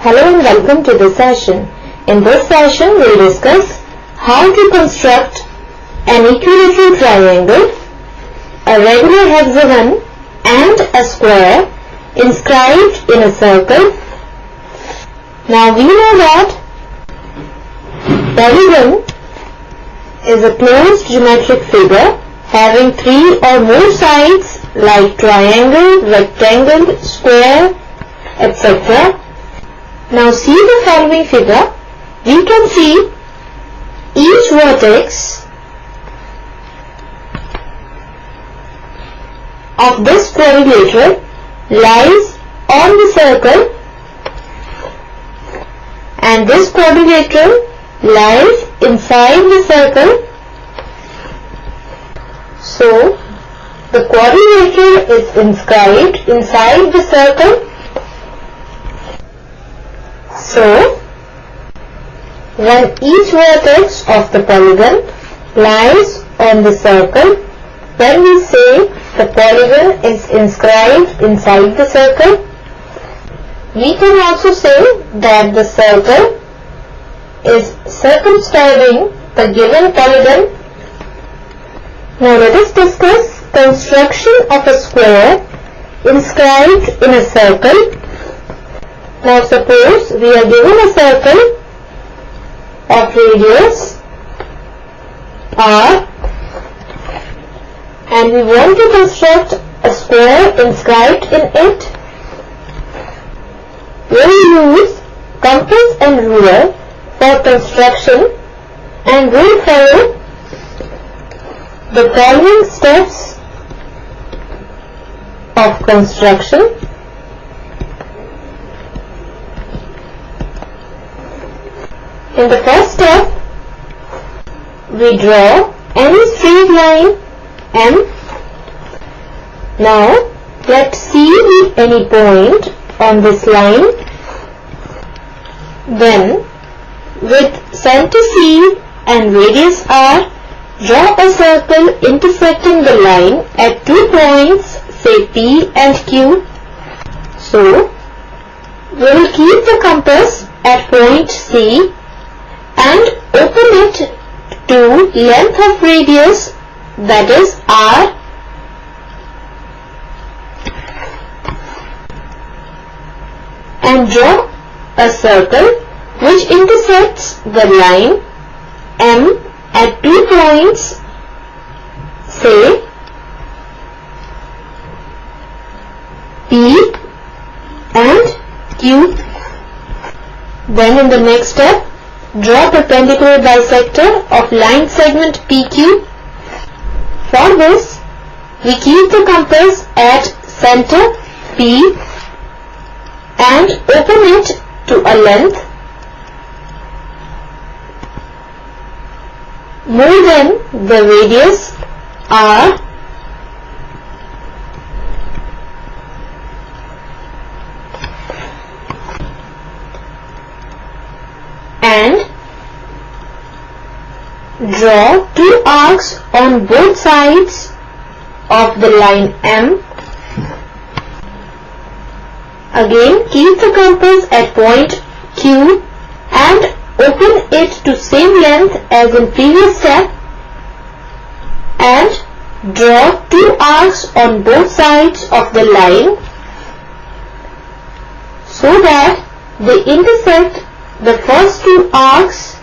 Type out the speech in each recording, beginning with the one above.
Hello and welcome to this session. In this session, we will discuss how to construct an equilateral triangle, a regular hexagon and a square inscribed in a circle. Now we know that polygon is a closed geometric figure having three or more sides like triangle, rectangle, square, etc. Now see the following figure. We can see each vertex of this quadrilateral lies on the circle and this quadrilateral lies inside the circle. So the quadrilateral is inscribed inside the circle. So when each vertex of the polygon lies on the circle, then we say the polygon is inscribed inside the circle. We can also say that the circle is circumscribing the given polygon. Now let us discuss construction of a square inscribed in a circle. Now suppose we are given a circle of radius r and we want to construct a square inscribed in it. We will use compass and ruler for construction and will follow the following steps of construction. In the first step, we draw any straight line M. Now let C be any point on this line. Then with center C and radius R, draw a circle intersecting the line at 2 points, say P and Q. So we will keep the compass at point C and open it to length of radius, that is R, and draw a circle which intersects the line M at 2 points, say P and Q. Then in the next step, draw perpendicular bisector of line segment PQ. For this, we keep the compass at center P and open it to a length more than the radius R and draw 2 arcs on both sides of the line M. Again keep the compass at point Q and open it to same length as in previous step and draw 2 arcs on both sides of the line so that they intersect the first 2 arcs.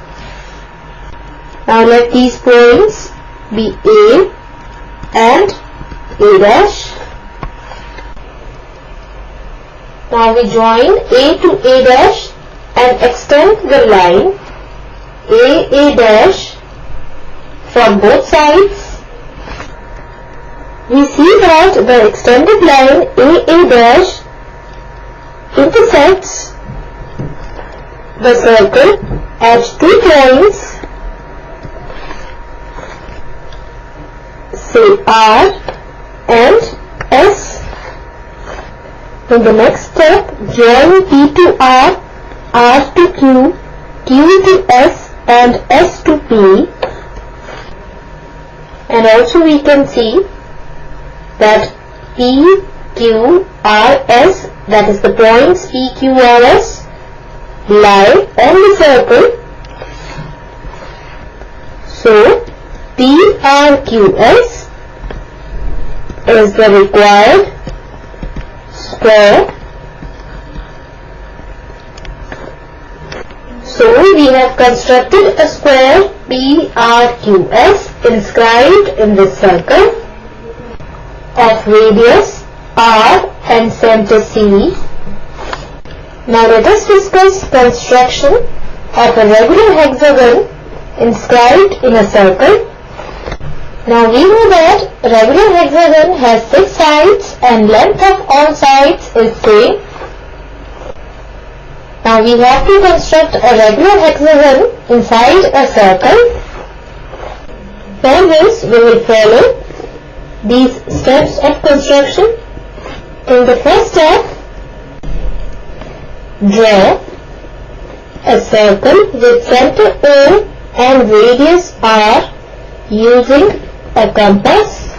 Now let these points be A and A dash. Now we join A to A dash and extend the line A dash from both sides. We see that the extended line A dash intersects the circle at 2 points, say R and S. In the next step, join P to R, R to Q, Q to S and S to P. And also we can see that P, Q, R, S, that is the points P, Q, R, S, lie on the circle. So PRQS is the required square. So we have constructed a square PRQS inscribed in this circle of radius R and center C. Now let us discuss construction of a regular hexagon inscribed in a circle. Now we know that regular hexagon has 6 sides and length of all sides is same. Now we have to construct a regular hexagon inside a circle. For this we will follow these steps of construction. In the first step, draw a circle with center O and radius R using a compass.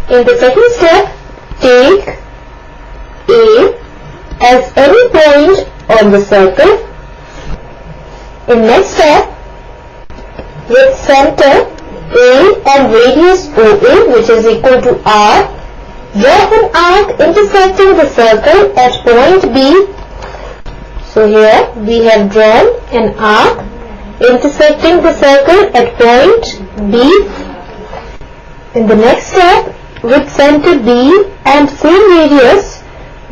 In the second step, take A as any point on the circle. In next step, with center A and radius OA, which is equal to R, draw an arc intersecting the circle at point B. So here we have drawn an arc intersecting the circle at point B. In the next step, with center B and same radius,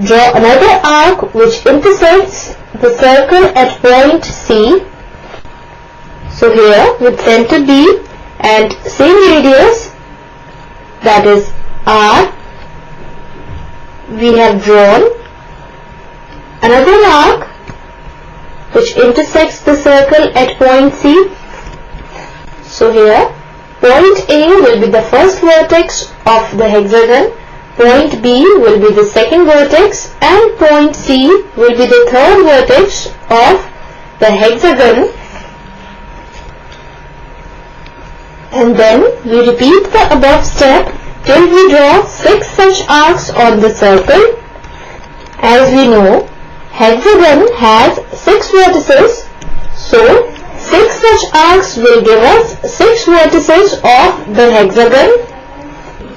draw another arc which intersects the circle at point C. So here with center B and same radius, that is R, we have drawn another arc which intersects the circle at point C. So here point A will be the first vertex of the hexagon, point B will be the second vertex, and point C will be the third vertex of the hexagon. And then we repeat the above step till we draw 6 such arcs on the circle. As we know, hexagon has 6 vertices, so 6 such arcs will give us 6 vertices of the hexagon.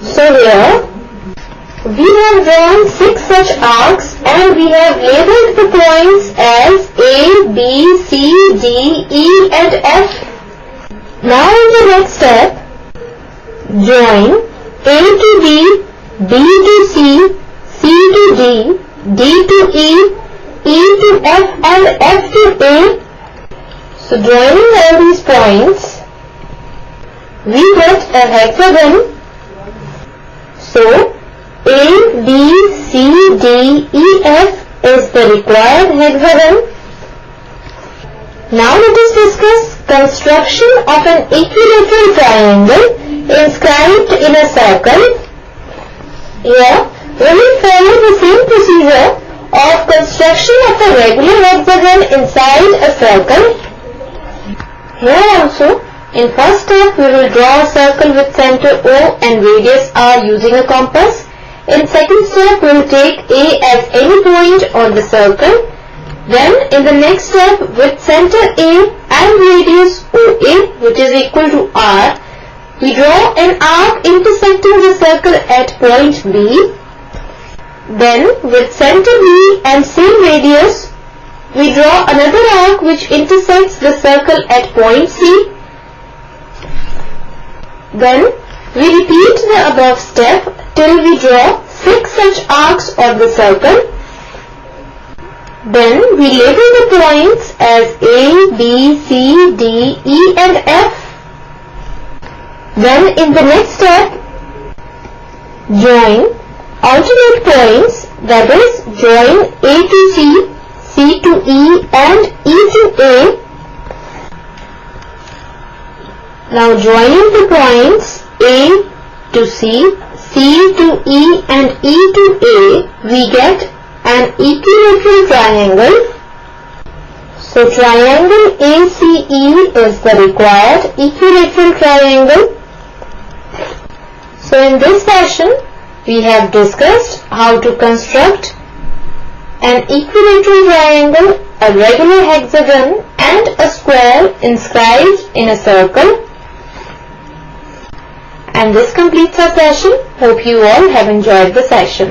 So here we have drawn 6 such arcs and we have labeled the points as A, B, C, D, E and F. Now in the next step, join A to B, B to C, C to D, D to E, E to F and F to A. So joining all these points, we get a hexagon. So A, B, C, D, E, F is the required hexagon. Now let us discuss construction of an equilateral triangle inscribed in a circle. Here we will follow the same procedure of construction of a regular hexagon inside a circle. Here also, in first step we will draw a circle with center O and radius R using a compass. In second step we will take A as any point on the circle. Then in the next step, with center A and radius OA, which is equal to R, we draw an arc intersecting the circle at point B. Then with center B and same radius, we draw another arc which intersects the circle at point C. Then we repeat the above step till we draw 6 such arcs on the circle. Then we label the points as A, B, C, D, E and F. Then in the next step, join alternate points, that is join A to C, C to E and E to A. Now joining the points A to C, C to E and E to A, we get an equilateral triangle. So triangle ACE is the required equilateral triangle. So in this session we have discussed how to construct an equilateral triangle a regular hexagon and a square inscribed in a circle. And this completes our session. Hope you all have enjoyed the session.